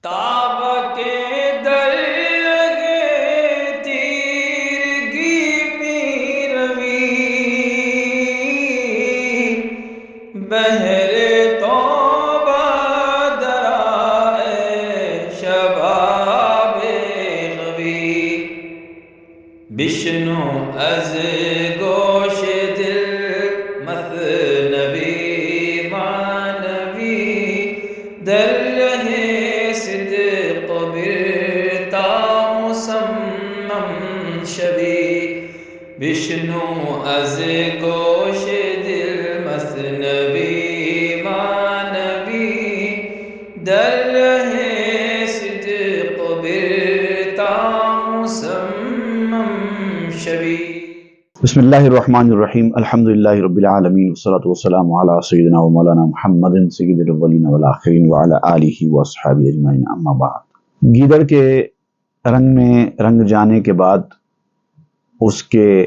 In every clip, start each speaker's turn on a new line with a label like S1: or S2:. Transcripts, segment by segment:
S1: تاب کے در لگے تیرگی پیروی بہر توبہ درائے شباب غوی بشنو از گوش دل مثنوی معنوی در رہے صدق برتا مسمم شوی بشنو از گوش دل مثنوی معنوی در رہے صدق برتا مسمم شوی۔
S2: بسم اللہ الرحمن الرحیم، الحمدللہ رب العالمین، والصلاة والسلام علی سیدنا و مولانا محمد سید الاولین والآخرین وعلی آلہ واصحابہ اجمعین، اما بعد۔ گیدڑ کے رنگ میں رنگ جانے کے بعد اس کے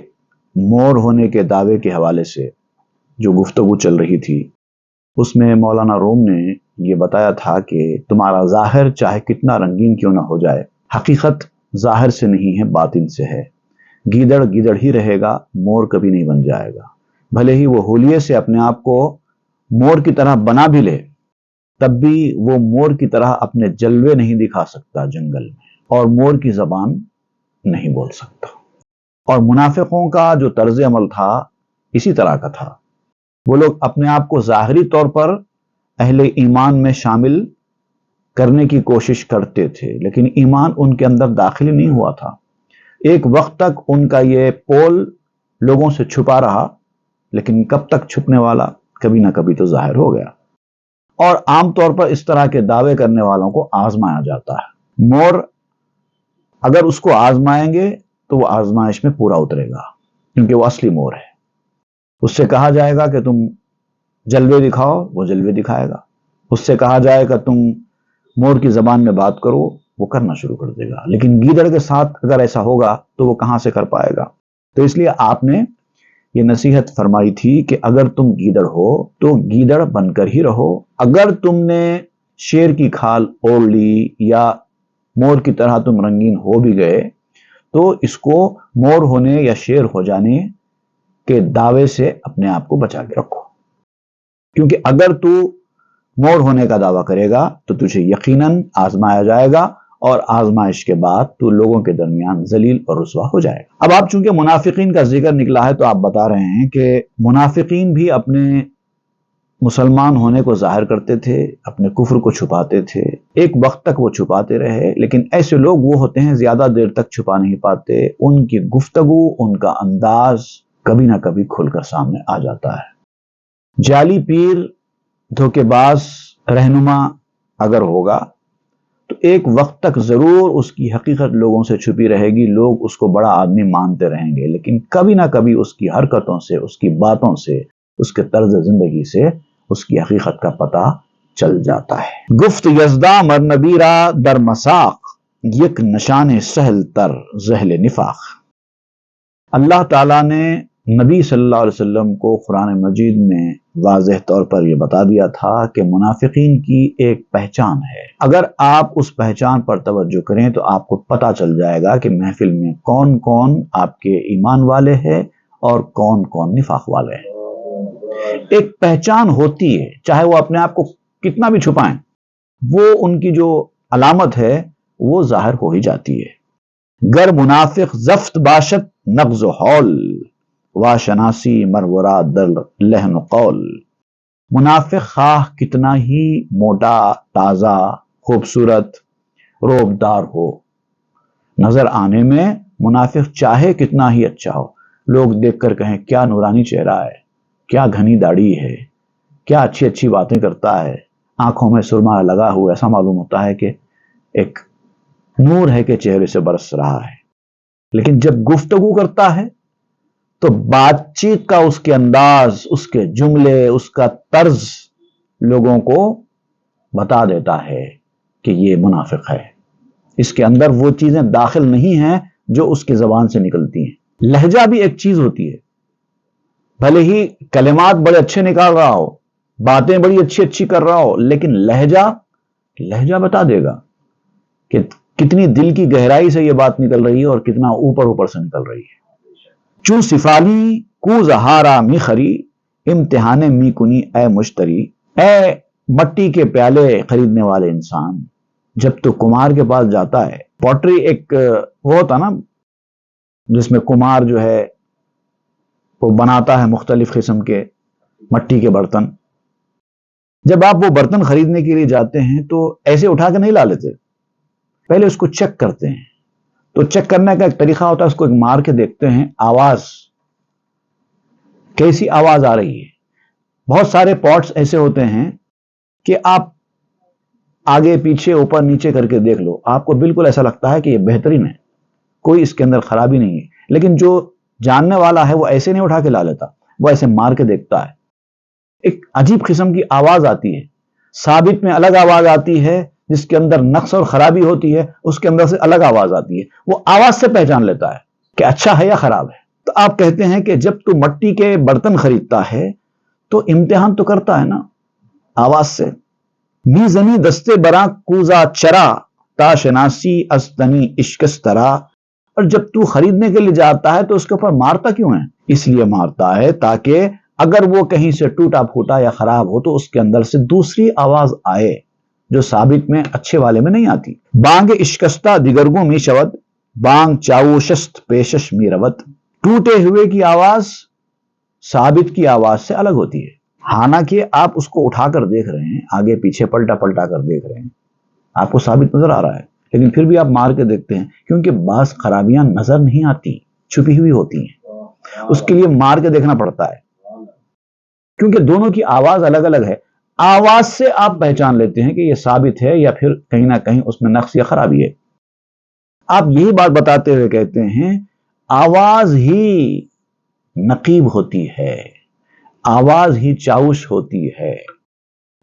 S2: مور ہونے کے دعوے کے حوالے سے جو گفتگو چل رہی تھی، اس میں مولانا روم نے یہ بتایا تھا کہ تمہارا ظاہر چاہے کتنا رنگین کیوں نہ ہو جائے، حقیقت ظاہر سے نہیں ہے، باطن سے ہے۔ گیدڑ گیدڑ ہی رہے گا، مور کبھی نہیں بن جائے گا۔ بھلے ہی وہ ہولیے سے اپنے آپ کو مور کی طرح بنا بھی لے، تب بھی وہ مور کی طرح اپنے جلوے نہیں دکھا سکتا جنگل میں، اور مور کی زبان نہیں بول سکتا۔ اور منافقوں کا جو طرز عمل تھا اسی طرح کا تھا۔ وہ لوگ اپنے آپ کو ظاہری طور پر اہل ایمان میں شامل کرنے کی کوشش کرتے تھے، لیکن ایمان ان کے اندر داخل نہیں ہوا تھا۔ ایک وقت تک ان کا یہ پول لوگوں سے چھپا رہا، لیکن کب تک چھپنے والا، کبھی نہ کبھی تو ظاہر ہو گیا۔ اور عام طور پر اس طرح کے دعوے کرنے والوں کو آزمایا جاتا ہے۔ مور اگر اس کو آزمائیں گے تو وہ آزمائش میں پورا اترے گا، کیونکہ وہ اصلی مور ہے۔ اس سے کہا جائے گا کہ تم جلوے دکھاؤ، وہ جلوے دکھائے گا۔ اس سے کہا جائے گا تم مور کی زبان میں بات کرو، وہ کرنا شروع کر دے گا۔ لیکن گیدڑ کے ساتھ اگر ایسا ہوگا تو وہ کہاں سے کر پائے گا؟ تو اس لیے آپ نے یہ نصیحت فرمائی تھی کہ اگر تم گیدڑ ہو تو گیدڑ بن کر ہی رہو۔ اگر تم نے شیر کی کھال اوڑھ لی یا مور کی طرح تم رنگین ہو بھی گئے تو اس کو مور ہونے یا شیر ہو جانے کے دعوے سے اپنے آپ کو بچا کے رکھو، کیونکہ اگر تو مور ہونے کا دعویٰ کرے گا تو تجھے یقیناً آزمایا جائے گا، اور آزمائش کے بعد تو لوگوں کے درمیان ذلیل اور رسوا ہو جائے گا۔ اب آپ چونکہ منافقین کا ذکر نکلا ہے تو آپ بتا رہے ہیں کہ منافقین بھی اپنے مسلمان ہونے کو ظاہر کرتے تھے، اپنے کفر کو چھپاتے تھے۔ ایک وقت تک وہ چھپاتے رہے، لیکن ایسے لوگ وہ ہوتے ہیں زیادہ دیر تک چھپا نہیں پاتے، ان کی گفتگو، ان کا انداز کبھی نہ کبھی کھل کر سامنے آ جاتا ہے۔ جعلی پیر، دھوکے باز رہنما اگر ہوگا تو ایک وقت تک ضرور اس کی حقیقت لوگوں سے چھپی رہے گی، لوگ اس کو بڑا آدمی مانتے رہیں گے، لیکن کبھی نہ کبھی اس کی حرکتوں سے، اس کی باتوں سے، اس کے طرز زندگی سے اس کی حقیقت کا پتہ چل جاتا ہے۔ گفت یزداں مر نبیرہ در مساق، یک نشان سہل تر زہل نفاق۔ اللہ تعالیٰ نے نبی صلی اللہ علیہ وسلم کو قرآن مجید میں واضح طور پر یہ بتا دیا تھا کہ منافقین کی ایک پہچان ہے۔ اگر آپ اس پہچان پر توجہ کریں تو آپ کو پتہ چل جائے گا کہ محفل میں کون کون آپ کے ایمان والے ہیں اور کون کون نفاق والے ہیں۔ ایک پہچان ہوتی ہے، چاہے وہ اپنے آپ کو کتنا بھی چھپائیں، وہ ان کی جو علامت ہے وہ ظاہر ہو ہی جاتی ہے۔ گر منافق زفت باشد نغز و حول، وا شناسی مرورا در لہن و قول۔ منافق خواہ کتنا ہی موٹا، تازہ، خوبصورت، روبدار ہو، نظر آنے میں منافق چاہے کتنا ہی اچھا ہو، لوگ دیکھ کر کہیں کیا نورانی چہرہ ہے، کیا گھنی داڑھی ہے، کیا اچھی اچھی باتیں کرتا ہے، آنکھوں میں سرما لگا ہوا، ایسا معلوم ہوتا ہے کہ ایک نور ہے کہ چہرے سے برس رہا ہے۔ لیکن جب گفتگو کرتا ہے تو بات چیت کا اس کے انداز، اس کے جملے، اس کا طرز لوگوں کو بتا دیتا ہے کہ یہ منافق ہے۔ اس کے اندر وہ چیزیں داخل نہیں ہیں جو اس کی زبان سے نکلتی ہیں۔ لہجہ بھی ایک چیز ہوتی ہے، بھلے ہی کلمات بڑے اچھے نکال رہا ہو، باتیں بڑی اچھی اچھی کر رہا ہو، لیکن لہجہ بتا دے گا کہ کتنی دل کی گہرائی سے یہ بات نکل رہی ہے اور کتنا اوپر اوپر سے نکل رہی ہے. چون سفالی کو زہارا می خری امتحان می کنی اے مشتری. اے مٹی کے پیالے خریدنے والے انسان، جب تو کمار کے پاس جاتا ہے، پوٹری ایک وہ ہوتا نا جس میں کمار جو ہے وہ بناتا ہے مختلف قسم کے مٹی کے برتن. جب آپ وہ برتن خریدنے کے لیے جاتے ہیں تو ایسے اٹھا کے نہیں لا لیتے، پہلے اس کو چیک کرتے ہیں. تو چیک کرنے کا ایک طریقہ ہوتا ہے، اس کو ایک مار کے دیکھتے ہیں آواز کیسی آواز آ رہی ہے. بہت سارے پاٹس ایسے ہوتے ہیں کہ آپ آگے پیچھے اوپر نیچے کر کے دیکھ لو، آپ کو بالکل ایسا لگتا ہے کہ یہ بہترین ہے، کوئی اس کے اندر خرابی نہیں ہے. لیکن جو جاننے والا ہے وہ ایسے نہیں اٹھا کے لا لیتا، وہ ایسے مار کے دیکھتا ہے. ایک عجیب قسم کی آواز آتی ہے، ثابت میں الگ آواز آتی ہے، جس کے اندر نقص اور خرابی ہوتی ہے اس کے اندر سے الگ آواز آتی ہے. وہ آواز سے پہچان لیتا ہے کہ اچھا ہے یا خراب ہے. تو آپ کہتے ہیں کہ جب تو مٹی کے برتن خریدتا ہے تو امتحان تو کرتا ہے نا آواز سے. می زنی دستے براں کوزا چرا تا شناسی استنی اشکسترا. اور جب تو خریدنے کے لیے جاتا ہے تو اس کے اوپر مارتا کیوں ہے؟ اس لیے مارتا ہے تاکہ اگر وہ کہیں سے ٹوٹا پھوٹا یا خراب ہو تو اس کے اندر سے دوسری آواز آئے جو ثابت میں اچھے والے میں نہیں آتی. بانگ اشکستہ دیگرگوں می شود بانگ چاوشست پیشش می روت. ٹوٹے ہوئے کی آواز ثابت کی آواز سے الگ ہوتی ہے. حالانکہ آپ اس کو اٹھا کر دیکھ رہے ہیں، آگے پیچھے پلٹا پلٹا کر دیکھ رہے ہیں، آپ کو ثابت نظر آ رہا ہے، لیکن پھر بھی آپ مار کے دیکھتے ہیں کیونکہ بعض خرابیاں نظر نہیں آتی، چھپی ہوئی ہوتی ہیں. اس کے لیے مار کے دیکھنا پڑتا ہے کیونکہ دونوں کی آواز الگ الگ ہے. آواز سے آپ پہچان لیتے ہیں کہ یہ ثابت ہے یا پھر کہیں نہ کہیں اس میں نقص یا خرابی ہے. آپ یہی بات بتاتے ہوئے کہتے ہیں آواز ہی نقیب ہوتی ہے، آواز ہی چاوش ہوتی ہے.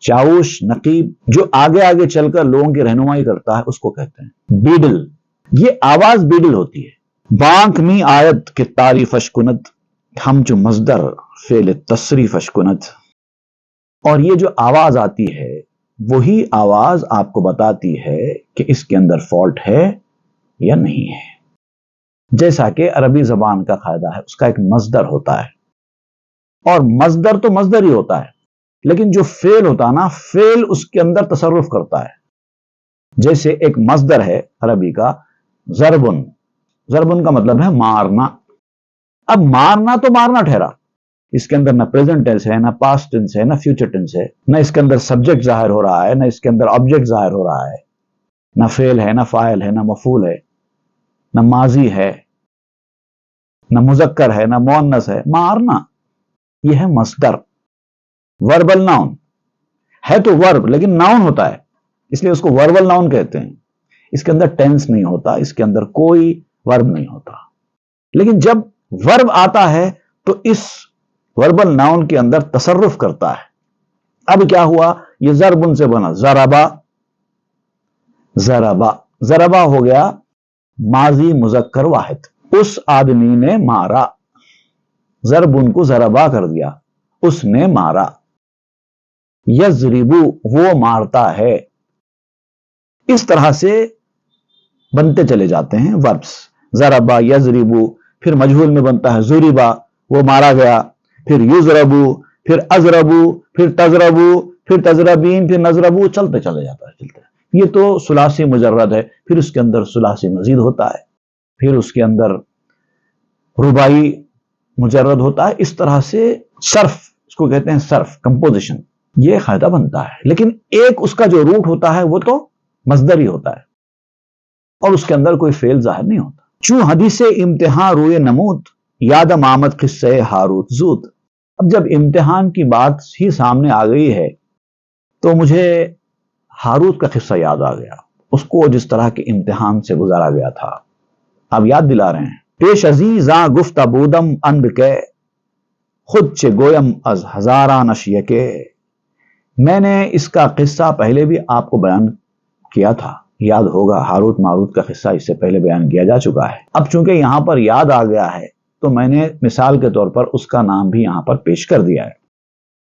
S2: چاوش نقیب جو آگے آگے چل کر لوگوں کی رہنمائی کرتا ہے اس کو کہتے ہیں بیڈل. یہ آواز بیڈل ہوتی ہے. بانک می آیت کے تعریف اشکنت ہم جو مصدر فعل تصریف اشکنت. اور یہ جو آواز آتی ہے وہی آواز آپ کو بتاتی ہے کہ اس کے اندر فالٹ ہے یا نہیں ہے. جیسا کہ عربی زبان کا قاعدہ ہے، اس کا ایک مصدر ہوتا ہے، اور مصدر تو مصدر ہی ہوتا ہے، لیکن جو فعل ہوتا ہے نا، فعل اس کے اندر تصرف کرتا ہے. جیسے ایک مصدر ہے عربی کا ضربن. ضربن کا مطلب ہے مارنا. اب مارنا تو مارنا ٹھہرا، اس کے اندر نہ پریزنٹ ٹینس ہے، نہ پاسٹ ٹینس ہے، نہ فیوچر ٹینس ہے، نہ اس کے اندر سبجیکٹ ظاہر ہو رہا ہے، نہ اس کے اندر آبجیکٹ ظاہر ہو رہا ہے، نہ فعل ہے، نہ فاعل ہے، نہ مفعول ہے، نہ ماضی ہے، نہ مذکر ہے، نہ مؤنث ہے. مارنا یہ ہے مصدر. وربل ناؤن ہے تو ورب لیکن ناؤن ہوتا ہے، اس لیے اس کو وربل ناؤن کہتے ہیں. اس کے اندر ٹینس نہیں ہوتا، اس کے اندر کوئی ورب نہیں ہوتا. لیکن جب ورب آتا ہے تو اس وربل ناؤن کے اندر تصرف کرتا ہے. اب کیا ہوا؟ یہ ضربن سے بنا ضربا. ضربا ضربا ہو گیا ماضی مذکر واحد. اس آدمی نے مارا. ضربن کو ضربا کر دیا، اس نے مارا. یضربو وہ مارتا ہے. اس طرح سے بنتے چلے جاتے ہیں وربس. ضربا یضربو، پھر مجہول میں بنتا ہے ضربا وہ مارا گیا، پھر یضربو، پھر اضربو، پھر تضربو، پھر تضربین، پھر نضربو، چلتے چلے جاتا ہے چلتے. یہ تو ثلاثی مجرد ہے. پھر اس کے اندر ثلاثی مزید ہوتا ہے، پھر اس کے اندر رباعی مجرد ہوتا ہے. اس طرح سے صرف، اس کو کہتے ہیں صرف، کمپوزیشن، یہ قاعدہ بنتا ہے. لیکن ایک اس کا جو روٹ ہوتا ہے وہ تو مصدر ہی ہوتا ہے اور اس کے اندر کوئی فعل ظاہر نہیں ہوتا. چوں حدیث امتحان روئے نمود یاد آمد قصہ ہاروت زود. اب جب امتحان کی بات ہی سامنے آ گئی ہے تو مجھے ہاروت کا قصہ یاد آ گیا، اس کو جس طرح کے امتحان سے گزارا گیا تھا. آپ یاد دلا رہے ہیں. پیش عزیزاں گفت بودم اند کے خود چے گویم از ہزاران اشیکے. میں نے اس کا قصہ پہلے بھی آپ کو بیان کیا تھا، یاد ہوگا. ہاروت ماروت کا قصہ اس سے پہلے بیان کیا جا چکا ہے. اب چونکہ یہاں پر یاد آ گیا ہے تو میں نے مثال کے طور پر اس کا نام بھی یہاں پر پیش کر دیا ہے.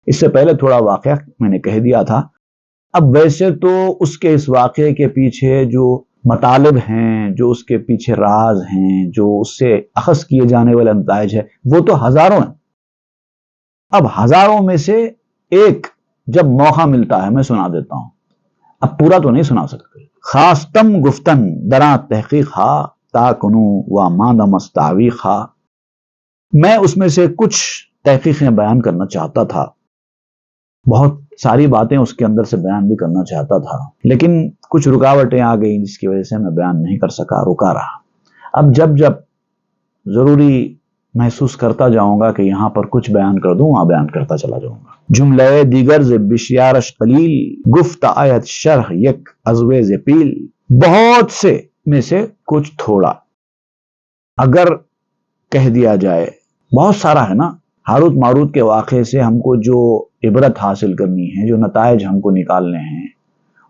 S2: اس سے پہلے تھوڑا واقعہ میں نے کہہ دیا تھا. اب ویسے تو اس کے اس واقعے کے پیچھے جو مطالب ہیں، جو اس کے پیچھے راز ہیں، جو اس سے اخذ کیے جانے والے نتائج ہے، وہ تو ہزاروں ہیں۔ اب ہزاروں میں سے ایک جب موقع ملتا ہے میں سنا دیتا ہوں، اب پورا تو نہیں سنا سکتے۔ خاصتم گفتن درا تحقیق ہا تا کنو و ماندہ مستعویق ہا، میں اس میں سے کچھ تحقیقیں بیان کرنا چاہتا تھا، بہت ساری باتیں اس کے اندر سے بیان بھی کرنا چاہتا تھا، لیکن کچھ رکاوٹیں آ گئی جس کی وجہ سے میں بیان نہیں کر سکا، رکا رہا۔ اب جب جب ضروری محسوس کرتا جاؤں گا کہ یہاں پر کچھ بیان کر دوں، وہاں بیان کرتا چلا جاؤں گا۔ جملہ دیگر ز بشیارش قلیل گفت آیت شرح یک ازوے ز پیل، بہت سے میں سے کچھ تھوڑا اگر کہہ دیا جائے، بہت سارا ہے نا۔ ہاروت ماروت کے واقعے سے ہم کو جو عبرت حاصل کرنی ہے، جو نتائج ہم کو نکالنے ہیں،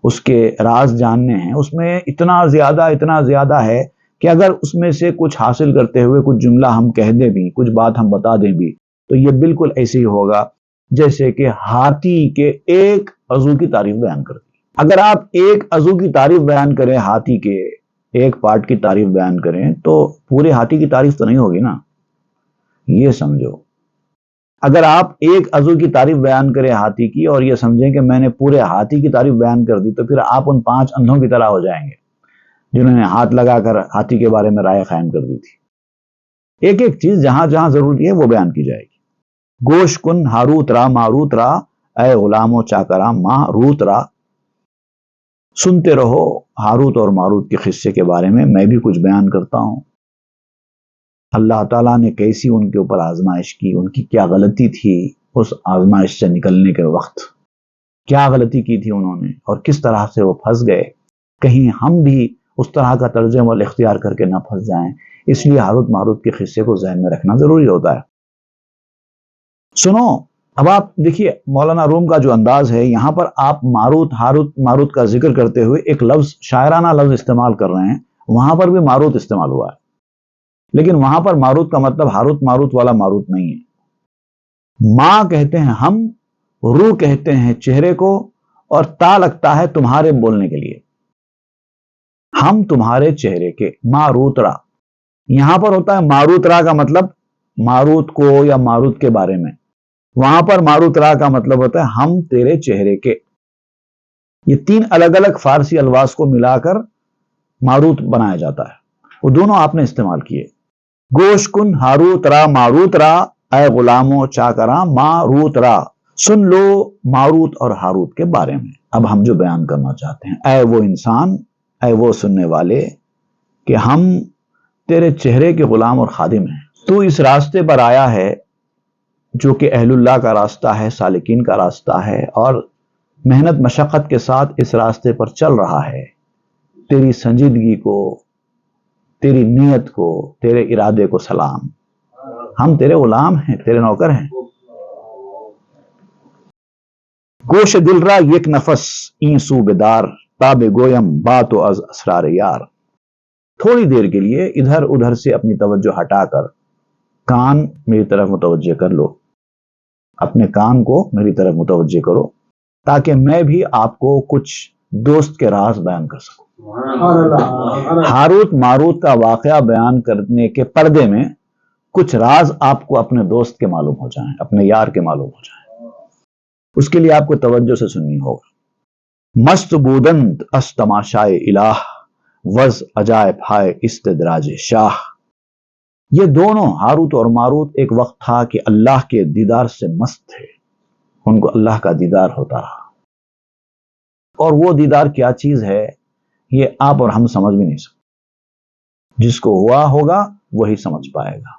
S2: اس کے راز جاننے ہیں، اس میں اتنا زیادہ ہے کہ اگر اس میں سے کچھ حاصل کرتے ہوئے کچھ جملہ ہم کہہ دیں بھی، کچھ بات ہم بتا دیں بھی، تو یہ بالکل ایسے ہی ہوگا جیسے کہ ہاتھی کے ایک عضو کی تعریف بیان کر دی۔ اگر آپ ایک عضو کی تعریف بیان کریں، ہاتھی کے ایک پارٹ کی تعریف بیان کریں، تو پورے ہاتھی کی تعریف تو نہیں ہوگی نا، یہ سمجھو۔ اگر آپ ایک عضو کی تعریف بیان کریں ہاتھی کی اور یہ سمجھیں کہ میں نے پورے ہاتھی کی تعریف بیان کر دی، تو پھر آپ ان 5 اندھوں کی طرح ہو جائیں گے جنہوں نے ہاتھ لگا کر ہاتھی کے بارے میں رائے قائم کر دی تھی۔ ایک ایک چیز جہاں جہاں ضروری ہے وہ بیان کی جائے گی۔ گوش کن ہاروت را ماروت را، اے غلام و چاکرا ماروت را، سنتے رہو ہاروت اور ماروت کے قصے کے بارے میں بھی کچھ بیان کرتا ہوں۔ اللہ تعالیٰ نے کیسی ان کے اوپر آزمائش کی، ان کی کیا غلطی تھی اس آزمائش سے نکلنے کے وقت، کیا غلطی کی تھی انہوں نے اور کس طرح سے وہ پھنس گئے، کہیں ہم بھی اس طرح کا طرز عمل اختیار کر کے نہ پھنس جائیں۔ اس لیے ہاروت ماروت کے قصے کو ذہن میں رکھنا ضروری ہوتا ہے۔ سنو، اب آپ دیکھیے مولانا روم کا جو انداز ہے، یہاں پر آپ ہاروت ماروت کا ذکر کرتے ہوئے ایک لفظ، شاعرانہ لفظ استعمال کر رہے ہیں۔ وہاں پر بھی ماروت استعمال ہوا ہے، لیکن وہاں پر ماروت کا مطلب ہاروت ماروت والا ماروت نہیں ہے۔ ماں کہتے ہیں ہم، رو کہتے ہیں چہرے کو، اور تا لگتا ہے تمہارے بولنے کے لیے، ہم تمہارے چہرے کے، ماروت را۔ یہاں پر ہوتا ہے ماروت را کا مطلب ماروت کو یا ماروت کے بارے میں، وہاں پر ماروت را کا مطلب ہوتا ہے ہم تیرے چہرے کے۔ یہ 3 الگ الگ فارسی الفاظ کو ملا کر ماروت بنایا جاتا ہے، وہ دونوں آپ نے استعمال کیے۔ گوش کن ہاروت را ماروت را، اے غلامو چاکرا ماروت را، سن لو ماروت اور ہاروت کے بارے میں۔ اب ہم جو بیان کرنا چاہتے ہیں، اے وہ انسان، اے وہ سننے والے، کہ ہم تیرے چہرے کے غلام اور خادم ہیں۔ تو اس راستے پر آیا ہے جو کہ اہل اللہ کا راستہ ہے، سالکین کا راستہ ہے، اور محنت مشقت کے ساتھ اس راستے پر چل رہا ہے۔ تیری سنجیدگی کو، تیری نیت کو، تیرے ارادے کو سلام۔ ہم تیرے غلام ہیں، تیرے نوکر ہیں۔ گوش دل را یک نفس این سو بدار، تاب گویم بات و از اسرار یار۔ تھوڑی دیر کے لیے ادھر ادھر سے اپنی توجہ ہٹا کر کان میری طرف متوجہ کر لو، اپنے کان کو میری طرف متوجہ کرو، تاکہ میں بھی آپ کو کچھ دوست کے راز بیان کر سکوں۔ ہاروت ماروت کا واقعہ بیان کرنے کے پردے میں کچھ راز آپ کو اپنے دوست کے معلوم ہو جائیں، اپنے یار کے معلوم ہو جائیں۔ اس کے لیے آپ کو توجہ سے سننی ہوگا۔ مست بودند اس تماشائے الہ، وز عجائب ہائے استدراج شاہ۔ یہ دونوں ہاروت اور ماروت ایک وقت تھا کہ اللہ کے دیدار سے مست تھے، ان کو اللہ کا دیدار ہوتا رہا، اور وہ دیدار کیا چیز ہے یہ آپ اور ہم سمجھ بھی نہیں سکتے، جس کو ہوا ہوگا وہی سمجھ پائے گا۔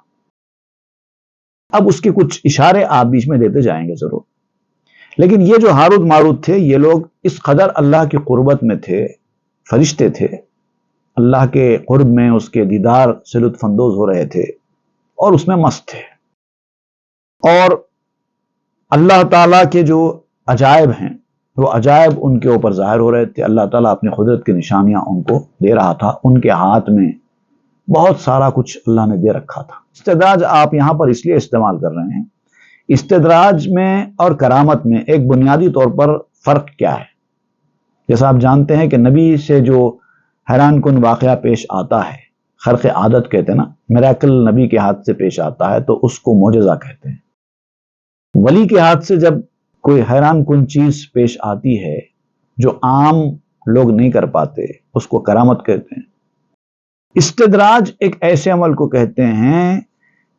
S2: اب اس کے کچھ اشارے آپ بیچ میں دیتے جائیں گے ضرور، لیکن یہ جو ہاروت ماروت تھے، یہ لوگ اس قدر اللہ کی قربت میں تھے، فرشتے تھے، اللہ کے قرب میں اس کے دیدار سے لطف اندوز ہو رہے تھے اور اس میں مست تھے، اور اللہ تعالیٰ کے جو عجائب ہیں وہ عجائب ان کے اوپر ظاہر ہو رہے تھے۔ اللہ تعالیٰ اپنی قدرت کی نشانیاں ان کو دے رہا تھا، ان کے ہاتھ میں بہت سارا کچھ اللہ نے دے رکھا تھا۔ استدراج آپ یہاں پر اس لیے استعمال کر رہے ہیں۔ استدراج میں اور کرامت میں ایک بنیادی طور پر فرق کیا ہے؟ جیسا آپ جانتے ہیں کہ نبی سے جو حیران کن واقعہ پیش آتا ہے، خرق عادت کہتے ہیں نا، میراکل نبی کے ہاتھ سے پیش آتا ہے تو اس کو معجزہ کہتے ہیں۔ ولی کے ہاتھ سے جب کوئی حیران کن چیز پیش آتی ہے جو عام لوگ نہیں کر پاتے، اس کو کرامت کہتے ہیں۔ استدراج ایک ایسے عمل کو کہتے ہیں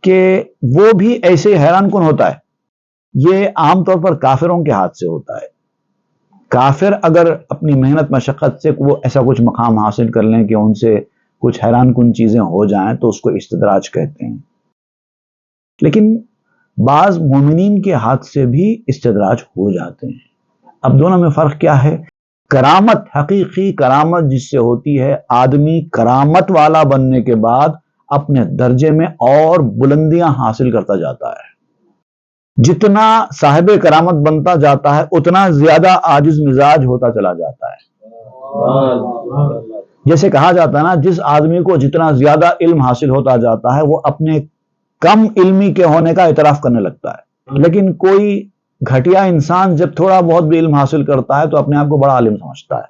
S2: کہ وہ بھی ایسے حیران کن ہوتا ہے۔ یہ عام طور پر کافروں کے ہاتھ سے ہوتا ہے۔ کافر اگر اپنی محنت مشقت سے وہ ایسا کچھ مقام حاصل کر لیں کہ ان سے کچھ حیران کن چیزیں ہو جائیں تو اس کو استدراج کہتے ہیں۔ لیکن بعض مومنین کے ہاتھ سے بھی استدراج ہو جاتے ہیں۔ اب دونوں میں فرق کیا ہے؟ کرامت، حقیقی کرامت جس سے ہوتی ہے آدمی کرامت والا بننے کے بعد اپنے درجے میں اور بلندیاں حاصل کرتا جاتا ہے۔ جتنا صاحب کرامت بنتا جاتا ہے اتنا زیادہ عاجز مزاج ہوتا چلا جاتا ہے۔ جیسے کہا جاتا ہے نا، جس آدمی کو جتنا زیادہ علم حاصل ہوتا جاتا ہے وہ اپنے کم علمی کے ہونے کا اعتراف کرنے لگتا ہے، لیکن کوئی گھٹیا انسان جب تھوڑا بہت بھی علم حاصل کرتا ہے تو اپنے آپ کو بڑا عالم سمجھتا ہے۔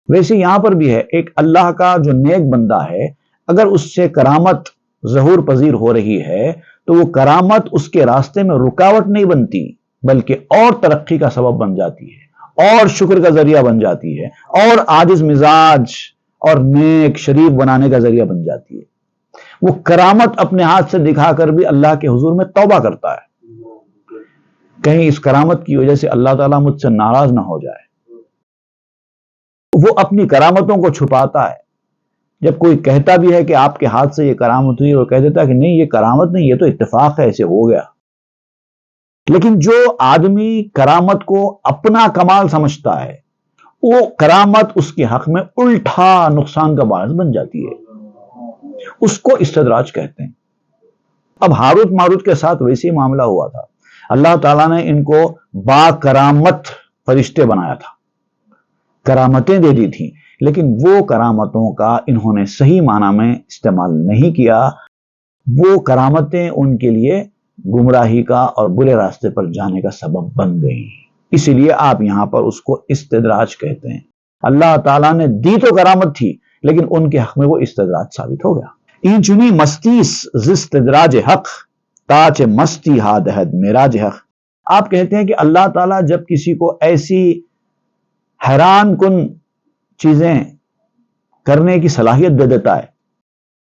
S2: ویسے یہاں پر بھی ہے، ایک اللہ کا جو نیک بندہ ہے اگر اس سے کرامت ظہور پذیر ہو رہی ہے تو وہ کرامت اس کے راستے میں رکاوٹ نہیں بنتی بلکہ اور ترقی کا سبب بن جاتی ہے، اور شکر کا ذریعہ بن جاتی ہے، اور عاجز مزاج اور نیک شریف بنانے کا ذریعہ بن جاتی ہے۔ وہ کرامت اپنے ہاتھ سے دکھا کر بھی اللہ کے حضور میں توبہ کرتا ہے، کہیں اس کرامت کی وجہ سے اللہ تعالیٰ مجھ سے ناراض نہ ہو جائے۔ وہ اپنی کرامتوں کو چھپاتا ہے۔ جب کوئی کہتا بھی ہے کہ آپ کے ہاتھ سے یہ کرامت ہوئی، وہ کہہ دیتا ہے کہ نہیں، یہ کرامت نہیں، یہ تو اتفاق ہے، ایسے ہو گیا۔ لیکن جو آدمی کرامت کو اپنا کمال سمجھتا ہے وہ کرامت اس کے حق میں الٹا نقصان کا باعث بن جاتی ہے، اس کو استدراج کہتے ہیں۔ اب ہاروت ماروت کے ساتھ ویسے ہی معاملہ ہوا تھا۔ اللہ تعالیٰ نے ان کو با کرامت فرشتے بنایا تھا، کرامتیں دے دی تھیں، لیکن وہ کرامتوں کا انہوں نے صحیح معنی میں استعمال نہیں کیا۔ وہ کرامتیں ان کے لیے گمراہی کا اور برے راستے پر جانے کا سبب بن گئی، اسی لیے آپ یہاں پر اس کو استدراج کہتے ہیں۔ اللہ تعالیٰ نے دی تو کرامت تھی لیکن ان کے حق میں وہ استدراج ثابت ہو گیا۔ این چنی مستیس زستدراج حق تاچ مستی ہا دہد میراج حق۔ آپ کہتے ہیں کہ اللہ تعالیٰ جب کسی کو ایسی حیران کن چیزیں کرنے کی صلاحیت دے دیتا ہے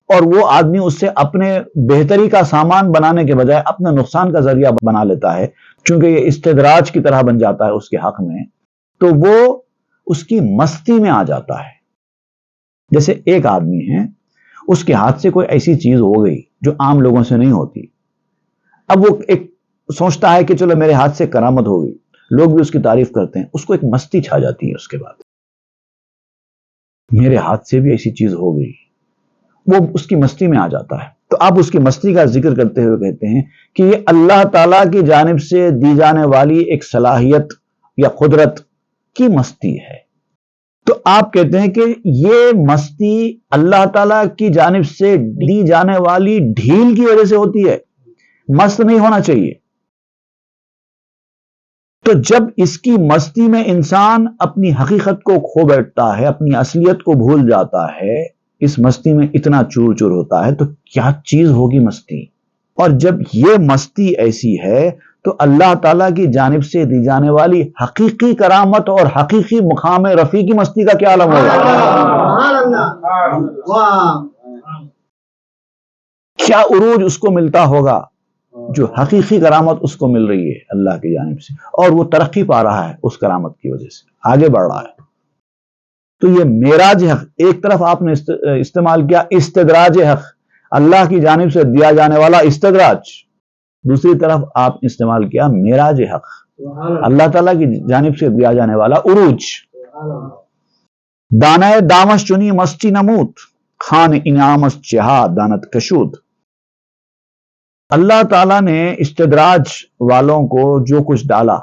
S2: اور وہ آدمی اس سے اپنے بہتری کا سامان بنانے کے بجائے اپنے نقصان کا ذریعہ بنا لیتا ہے، چونکہ یہ استدراج کی طرح بن جاتا ہے اس کے حق میں، تو وہ اس کی مستی میں آ جاتا ہے۔ جیسے ایک آدمی ہے، اس کے ہاتھ سے کوئی ایسی چیز ہو گئی جو عام لوگوں سے نہیں ہوتی، اب وہ ایک سوچتا ہے کہ چلو میرے ہاتھ سے کرامت ہو گئی، لوگ بھی اس کی تعریف کرتے ہیں، اس کو ایک مستی چھا جاتی ہے۔ اس کے بعد میرے ہاتھ سے بھی ایسی چیز ہو گئی، وہ اس کی مستی میں آ جاتا ہے۔ تو آپ اس کی مستی کا ذکر کرتے ہوئے کہتے ہیں کہ یہ اللہ تعالیٰ کی جانب سے دی جانے والی ایک صلاحیت یا قدرت کی مستی ہے۔ تو آپ کہتے ہیں کہ یہ مستی اللہ تعالیٰ کی جانب سے دی جانے والی ڈھیل کی وجہ سے ہوتی ہے، مست نہیں ہونا چاہیے۔ تو جب اس کی مستی میں انسان اپنی حقیقت کو کھو بیٹھتا ہے، اپنی اصلیت کو بھول جاتا ہے، اس مستی میں اتنا چور چور ہوتا ہے، تو کیا چیز ہوگی مستی؟ اور جب یہ مستی ایسی ہے تو اللہ تعالیٰ کی جانب سے دی جانے والی حقیقی کرامت اور حقیقی مقام رفیع کی مستی کا کیا عالم ہوگا؟ کیا عروج اس کو ملتا ہوگا جو حقیقی کرامت اس کو مل رہی ہے اللہ کی جانب سے، اور وہ ترقی پا رہا ہے اس کرامت کی وجہ سے، آگے بڑھ رہا ہے۔ تو یہ معراج حق ایک طرف آپ نے استعمال کیا، استدراج حق اللہ کی جانب سے دیا جانے والا استدراج، دوسری طرف آپ استعمال کیا معراج حق اللہ تعالیٰ کی جانب سے دیا جانے والا عروج۔ دانہ دامش چنی مستی نموت خان انعامس چہا دانت کشود۔ اللہ تعالیٰ نے استدراج والوں کو جو کچھ ڈالا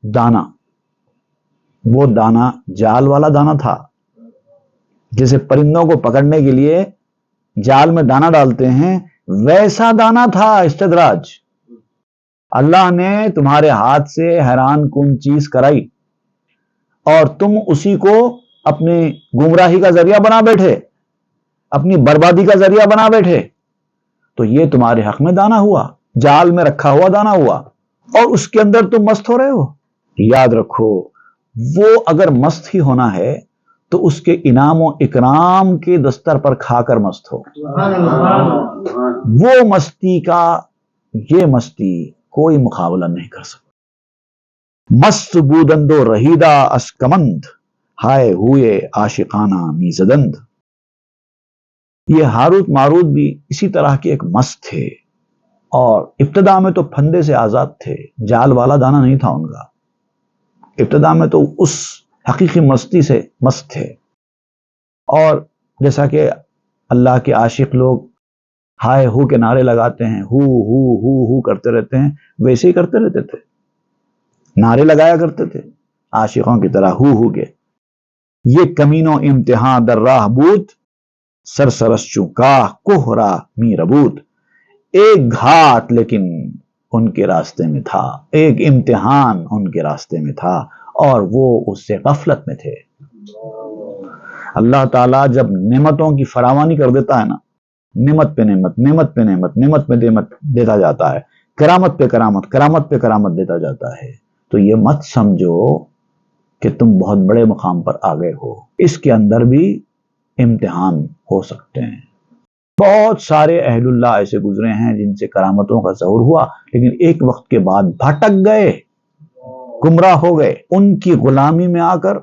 S2: دانا، وہ دانا جال والا دانا تھا، جیسے پرندوں کو پکڑنے کے لیے جال میں دانا ڈالتے ہیں، ویسا دانا تھا استدراج۔ اللہ نے تمہارے ہاتھ سے حیران کن چیز کرائی اور تم اسی کو اپنی گمراہی کا ذریعہ بنا بیٹھے، اپنی بربادی کا ذریعہ بنا بیٹھے، تو یہ تمہارے حق میں دانہ ہوا، جال میں رکھا ہوا دانہ ہوا، اور اس کے اندر تم مست ہو رہے ہو۔ یاد رکھو، وہ اگر مست ہی ہونا ہے تو اس کے انعام و اکرام کے دستر پر کھا کر مست ہو۔ وہ مستی کا یہ مستی کوئی مقابلہ نہیں کر سکتا۔ مست بودند و رہیدہ اسکمند، ہائے ہوئے عاشقانہ میزدند۔ یہ ہاروت ماروت بھی اسی طرح کے ایک مست تھے، اور ابتدا میں تو پھندے سے آزاد تھے، جال والا دانہ نہیں تھا ان کا، ابتدا میں تو اس حقیقی مستی سے مست تھے۔ اور جیسا کہ اللہ کے عاشق لوگ ہائے ہو کے نعرے لگاتے ہیں، ہو کرتے رہتے ہیں، ویسے ہی کرتے رہتے تھے، نعرے لگایا کرتے تھے عاشقوں کی طرح ہو کے۔ یہ کمینوں امتحان در راہ بود، سرسرس چونکاہ کوہرا می ربود۔ ایک گھاٹ لیکن ان کے راستے میں تھا، ایک امتحان ان کے راستے میں تھا، اور وہ اس سے غفلت میں تھے۔ اللہ تعالیٰ جب نعمتوں کی فراوانی کر دیتا ہے نا، نعمت پہ نعمت، نعمت پہ نعمت، نعمت پہ نعمت دیتا جاتا ہے، کرامت پہ کرامت، کرامت پہ کرامت دیتا جاتا ہے، تو یہ مت سمجھو کہ تم بہت بڑے مقام پر آ گئے ہو، اس کے اندر بھی امتحان ہو سکتے ہیں۔ بہت سارے اہل اللہ ایسے گزرے ہیں جن سے کرامتوں کا ظہور ہوا، لیکن ایک وقت کے بعد بھٹک گئے، گمراہ ہو گئے۔ ان کی غلامی میں آ کر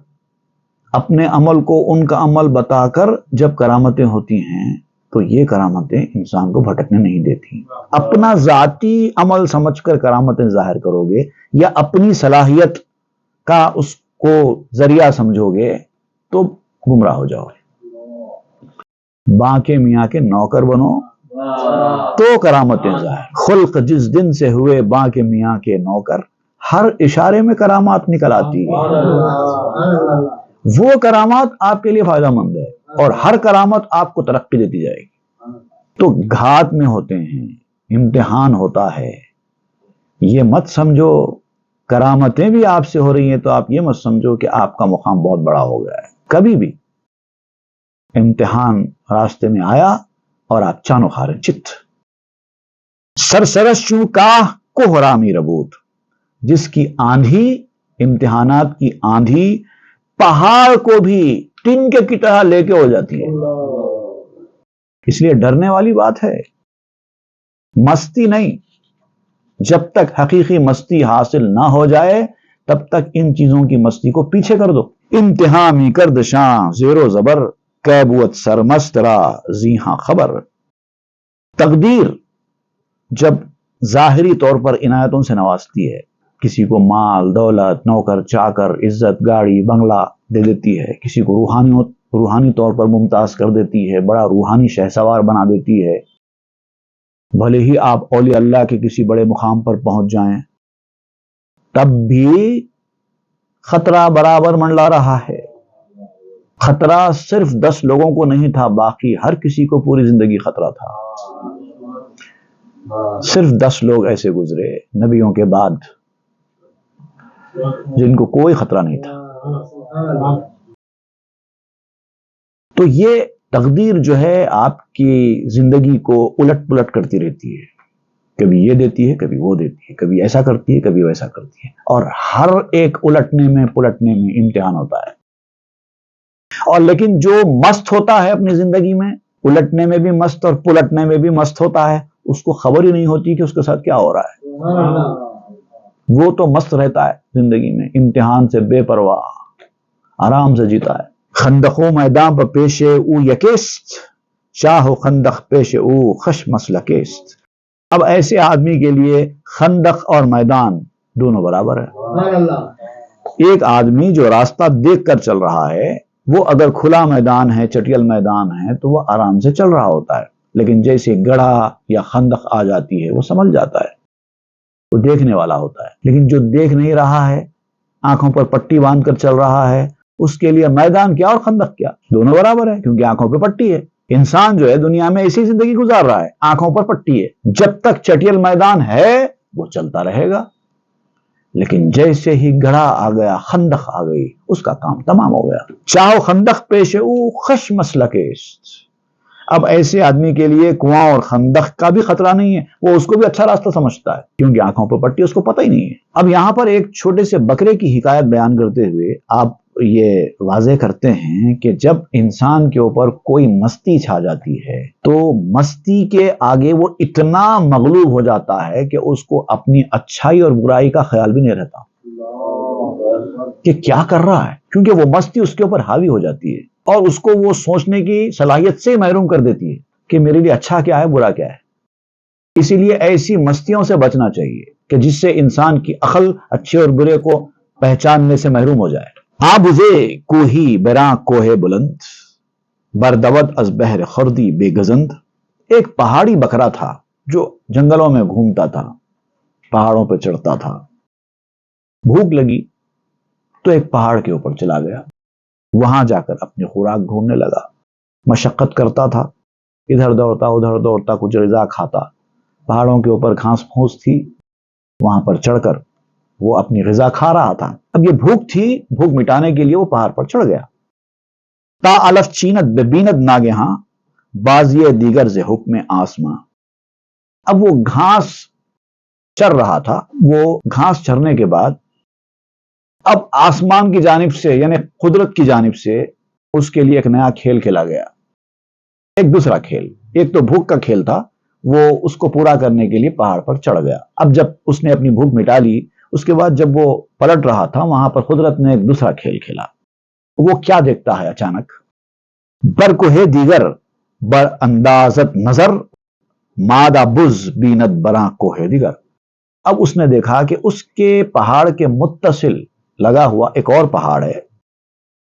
S2: اپنے عمل کو ان کا عمل بتا کر جب کرامتیں ہوتی ہیں تو یہ کرامتیں انسان کو بھٹکنے نہیں دیتی۔ اپنا ذاتی عمل سمجھ کر کرامتیں ظاہر کرو گے یا اپنی صلاحیت کا اس کو ذریعہ سمجھو گے تو گمراہ ہو جاؤ گے۔ باں کے میاں کے نوکر بنو تو کرامتیں ظاہر۔ خلق جس دن سے ہوئے باں کے میاں کے نوکر، ہر اشارے میں کرامات نکل آتی ہے۔ وہ کرامات آپ کے لیے فائدہ مند ہے، اور ہر کرامت آپ کو ترقی دیتی جائے گی۔ تو گھات میں ہوتے ہیں، امتحان ہوتا ہے، یہ مت سمجھو کرامتیں بھی آپ سے ہو رہی ہیں تو آپ یہ مت سمجھو کہ آپ کا مقام بہت بڑا ہو گیا ہے۔ کبھی بھی امتحان راستے میں آیا اور آپ چانو خارے چت۔ سرسرس چونکاہ کوہرامی ربوت، جس کی آندھی، امتحانات کی آندھی پہاڑ کو بھی ٹنکے کی طرح لے کے ہو جاتی ہے۔ اس لیے ڈرنے والی بات ہے، مستی نہیں۔ جب تک حقیقی مستی حاصل نہ ہو جائے تب تک ان چیزوں کی مستی کو پیچھے کر دو۔ امتحامی کردشاں زیر و زبر، کیبوت سرمست را زی ہاں خبر۔ تقدیر جب ظاہری طور پر عنایتوں سے نوازتی ہے، کسی کو مال، دولت، نوکر چاکر، عزت، گاڑی، بنگلہ دے دیتی ہے، کسی کو روحانی طور پر ممتاز کر دیتی ہے، بڑا روحانی شہسوار بنا دیتی ہے، بھلے ہی آپ اولیاء اللہ کے کسی بڑے مقام پر پہنچ جائیں، تب بھی خطرہ برابر منڈلا رہا ہے۔ خطرہ صرف 10 لوگوں کو نہیں تھا، باقی ہر کسی کو پوری زندگی خطرہ تھا۔ صرف 10 لوگ ایسے گزرے نبیوں کے بعد جن کو کوئی خطرہ نہیں تھا۔ تو یہ تقدیر جو ہے آپ کی زندگی کو الٹ پلٹ کرتی رہتی ہے، کبھی یہ دیتی ہے، کبھی وہ دیتی ہے، کبھی ایسا کرتی ہے، کبھی ویسا کرتی ہے، اور ہر ایک الٹنے میں پلٹنے میں امتحان ہوتا ہے۔ اور لیکن جو مست ہوتا ہے اپنی زندگی میں، الٹنے میں بھی مست اور پلٹنے میں بھی مست ہوتا ہے، اس کو خبر ہی نہیں ہوتی کہ اس کے ساتھ کیا ہو رہا ہے۔ وہ تو مست رہتا ہے زندگی میں، امتحان سے بے پرواہ، آرام سے جیتا ہے۔ خندق و میدان پر پیش او یکیست، چاہ و خندق پیش او خش مسلکیست۔ اب ایسے آدمی کے لیے خندق اور میدان دونوں برابر ہے۔ ایک آدمی جو راستہ دیکھ کر چل رہا ہے، وہ اگر کھلا میدان ہے، چٹیل میدان ہے، تو وہ آرام سے چل رہا ہوتا ہے، لیکن جیسے گڑھا یا خندق آ جاتی ہے وہ سمجھ جاتا ہے، وہ دیکھنے والا ہوتا ہے۔ لیکن جو دیکھ نہیں رہا ہے، آنکھوں پر پٹی باندھ کر چل رہا ہے، اس کے لیے میدان کیا اور خندق کیا، دونوں برابر ہے، کیونکہ آنکھوں پہ پٹی ہے۔ انسان جو ہے دنیا میں ایسی زندگی گزار رہا ہے، آنکھوں پر پٹی ہے، جب تک چٹیل میدان ہے وہ چلتا رہے گا، لیکن جیسے ہی گڑھا آ گیا، خندق آ گئی، اس کا کام تمام ہو گیا۔ چاہو خندق پیش او خش مسلک است۔ اب ایسے آدمی کے لیے کنواں اور خندق کا بھی خطرہ نہیں ہے، وہ اس کو بھی اچھا راستہ سمجھتا ہے، کیونکہ آنکھوں پر پٹی، اس کو پتہ ہی نہیں ہے۔ اب یہاں پر ایک چھوٹے سے بکرے کی حکایت بیان کرتے ہوئے آپ یہ واضح کرتے ہیں کہ جب انسان کے اوپر کوئی مستی چھا جاتی ہے تو مستی کے آگے وہ اتنا مغلوب ہو جاتا ہے کہ اس کو اپنی اچھائی اور برائی کا خیال بھی نہیں رہتا کہ کیا کر رہا ہے، کیونکہ وہ مستی اس کے اوپر حاوی ہو جاتی ہے اور اس کو وہ سوچنے کی صلاحیت سے محروم کر دیتی ہے کہ میرے لیے اچھا کیا ہے، برا کیا ہے۔ اسی لیے ایسی مستیوں سے بچنا چاہیے کہ جس سے انسان کی عقل اچھے اور برے کو پہچاننے سے محروم ہو جائے۔ آبزے کوہی براں کوہ بلند، بردود از بحر خردی بے گزند۔ ایک پہاڑی بکرا تھا جو جنگلوں میں گھومتا تھا، پہاڑوں پہ چڑھتا تھا۔ بھوک لگی تو ایک پہاڑ کے اوپر چلا گیا، وہاں جا کر اپنی خوراک ڈھونڈنے لگا، مشقت کرتا تھا، ادھر دوڑتا ادھر دوڑتا، کچھ غذا کھاتا۔ پہاڑوں کے اوپر گھاس پھوس تھی، وہاں پر چڑھ کر وہ اپنی غذا کھا رہا تھا۔ اب یہ بھوک تھی، بھوک مٹانے کے لیے وہ پہاڑ پر چڑھ گیا۔ تا الف چینت ببیند ناگہاں، بازی دیگر ز حکم آسماں۔ اب وہ گھاس چر رہا تھا، وہ گھاس چرنے کے بعد اب آسمان کی جانب سے یعنی قدرت کی جانب سے اس کے لیے ایک نیا کھیل کھیلا گیا، ایک دوسرا کھیل۔ ایک تو بھوک کا کھیل تھا، وہ اس کو پورا کرنے کے لیے پہاڑ پر چڑھ گیا۔ اب جب اس نے اپنی بھوک مٹا لی، اس کے بعد جب وہ پلٹ رہا تھا، وہاں پر قدرت نے ایک دوسرا کھیل کھیلا۔ وہ کیا دیکھتا ہے اچانک؟ بر کوہ دیگر بر اندازت نظر، مادہ بز بینت براں کوہ دیگر۔ اب اس نے دیکھا کہ اس کے پہاڑ کے متصل لگا ہوا ایک اور پہاڑ ہے،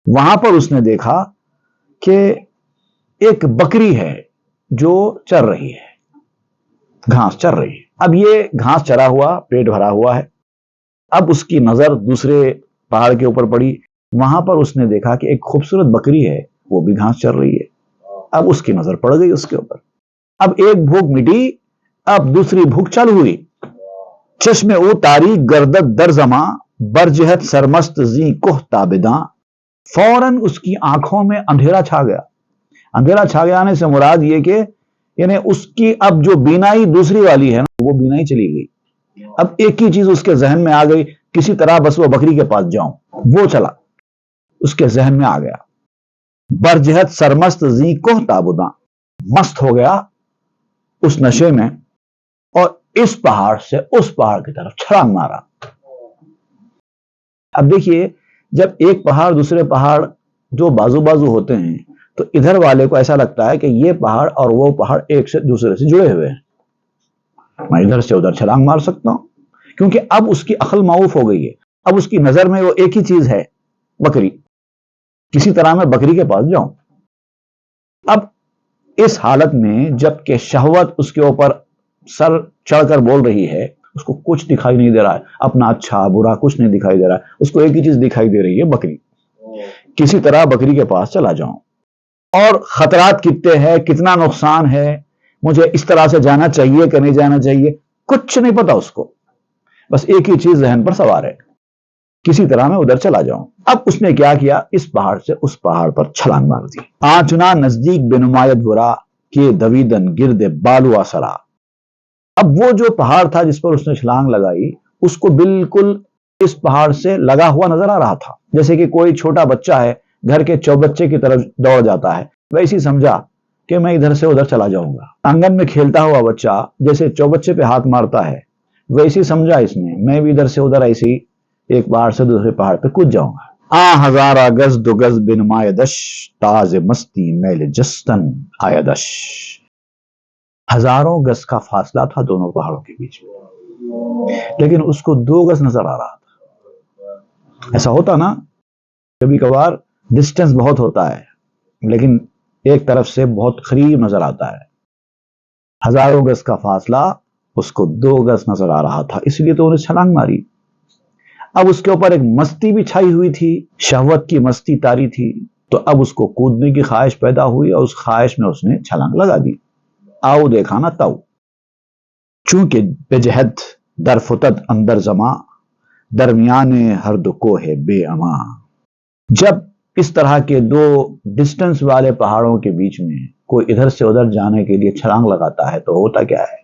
S2: وہاں پر اس نے دیکھا کہ ایک بکری ہے جو چر رہی ہے، گھاس چر رہی ہے۔ اب یہ گھاس چرا ہوا، پیٹ بھرا ہوا ہے۔ اب اس کی نظر دوسرے پہاڑ کے اوپر پڑی، وہاں پر اس نے دیکھا کہ ایک خوبصورت بکری ہے، وہ بھی گھاس چر رہی ہے۔ اب اس کی نظر پڑ گئی اس کے اوپر۔ اب ایک بھوک مٹی، اب دوسری بھوک چالو ہوئی۔ چشم او تاریک گردد در زماں، برجہت سرمست زی کوہ تابداں۔ فوراً اس کی آنکھوں میں اندھیرا چھا گیا۔ اندھیرا چھا گیا آنے سے مراد یہ کہ یعنی اس کی اب جو بینائی دوسری والی ہے نا، وہ بینائی چلی گئی۔ اب ایک ہی چیز اس کے ذہن میں آ گئی، کسی طرح بس وہ بکری کے پاس جاؤں۔ وہ چلا، اس کے ذہن میں آ گیا، برجہت سرمست زی کوہ تابداں، مست ہو گیا اس نشے میں اور اس پہاڑ سے اس پہاڑ کی طرف چھلانگ مارا۔ اب دیکھیے، جب ایک پہاڑ دوسرے پہاڑ جو بازو بازو ہوتے ہیں تو ادھر والے کو ایسا لگتا ہے کہ یہ پہاڑ اور وہ پہاڑ ایک سے دوسرے سے جڑے ہوئے ہیں، میں ادھر سے ادھر چھلانگ مار سکتا ہوں، کیونکہ اب اس کی عقل معاف ہو گئی ہے۔ اب اس کی نظر میں وہ ایک ہی چیز ہے، بکری، کسی طرح میں بکری کے پاس جاؤں۔ اب اس حالت میں جب کہ شہوت اس کے اوپر سر چڑھ کر بول رہی ہے، اس کو کچھ دکھائی نہیں دے رہا ہے، اپنا اچھا برا کچھ نہیں دکھائی دے رہا ہے، اس کو ایک ہی چیز دکھائی دے رہی ہے، بکری، کسی طرح بکری کے پاس چلا جاؤں۔ اور خطرات کتنے ہیں، کتنا نقصان ہے، مجھے اس طرح سے جانا چاہیے کہ نہیں جانا چاہیے، کچھ نہیں پتا اس کو، بس ایک ہی چیز ذہن پر سوار ہے، کسی طرح میں ادھر چلا جاؤں۔ اب اس نے کیا کیا، اس پہاڑ سے اس پہاڑ پر چھلانگ مار دی۔ آنچنا نزدیک بے نمایت برا، کہ دویدن گرد بالو آسرا۔ اب وہ جو پہاڑ تھا جس پر اس نے چھلانگ لگائی، اس کو بالکل اس پہاڑ سے لگا ہوا نظر آ رہا تھا، جیسے کہ کوئی چھوٹا بچہ ہے گھر کے چوبچے کی طرف دوڑ جاتا ہے، ویسے ہی سمجھا کہ میں ادھر سے ادھر چلا جاؤں گا۔ آنگن میں کھیلتا ہوا بچہ جیسے چوبچے پہ ہاتھ مارتا ہے، ویسے ہی سمجھا اس نے، میں بھی ادھر سے ادھر ایسے ہی ایک پہاڑ سے دوسرے پہاڑ پہ کود جاؤں گا۔ ہزارہ گز دو گز بنمایدش، تاز مستی میل جستن آیدش۔ ہزاروں گز کا فاصلہ تھا دونوں پہاڑوں کے بیچ میں، لیکن اس کو 2 گز نظر آ رہا تھا۔ ایسا ہوتا نا کبھی کبھار، ڈسٹینس بہت ہوتا ہے لیکن ایک طرف سے بہت قریب نظر آتا ہے۔ ہزاروں گز کا فاصلہ اس کو 2 گز نظر آ رہا تھا، اس لیے تو انہیں چھلانگ ماری۔ اب اس کے اوپر ایک مستی بھی چھائی ہوئی تھی، شہوت کی مستی طاری تھی، تو اب اس کو کودنے کی خواہش پیدا ہوئی اور اس خواہش میں اس نے چھلانگ لگا دی۔ آؤ دیکھا نا تاؤ، چونکہ بجہد در فتد اندر زماں، درمیان ہر دو کوہ بے اما. جب اس طرح کے دو ڈسٹنس والے پہاڑوں کے بیچ میں کوئی ادھر سے ادھر جانے کے لیے چھلانگ لگاتا ہے تو ہوتا کیا ہے؟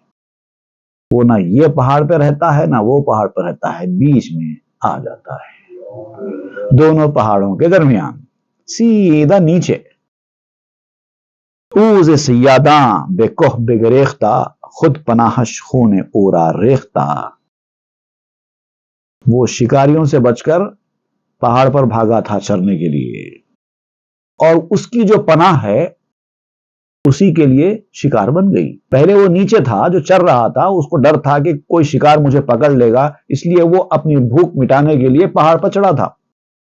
S2: وہ نہ یہ پہاڑ پہ رہتا ہے نہ وہ پہاڑ پہ رہتا ہے، بیچ میں آ جاتا ہے، دونوں پہاڑوں کے درمیان سیدھا نیچے. اوز سیاداں بے کوہ بے گریختہ، خود پناہش خون اورا ریختہ. وہ شکاریوں سے بچ کر پہاڑ پر بھاگا تھا چرنے کے لیے، اور اس کی جو پناہ ہے اسی کے لیے شکار بن گئی. پہلے وہ نیچے تھا جو چر رہا تھا، اس کو ڈر تھا کہ کوئی شکار مجھے پکڑ لے گا، اس لیے وہ اپنی بھوک مٹانے کے لیے پہاڑ پر چڑھا تھا.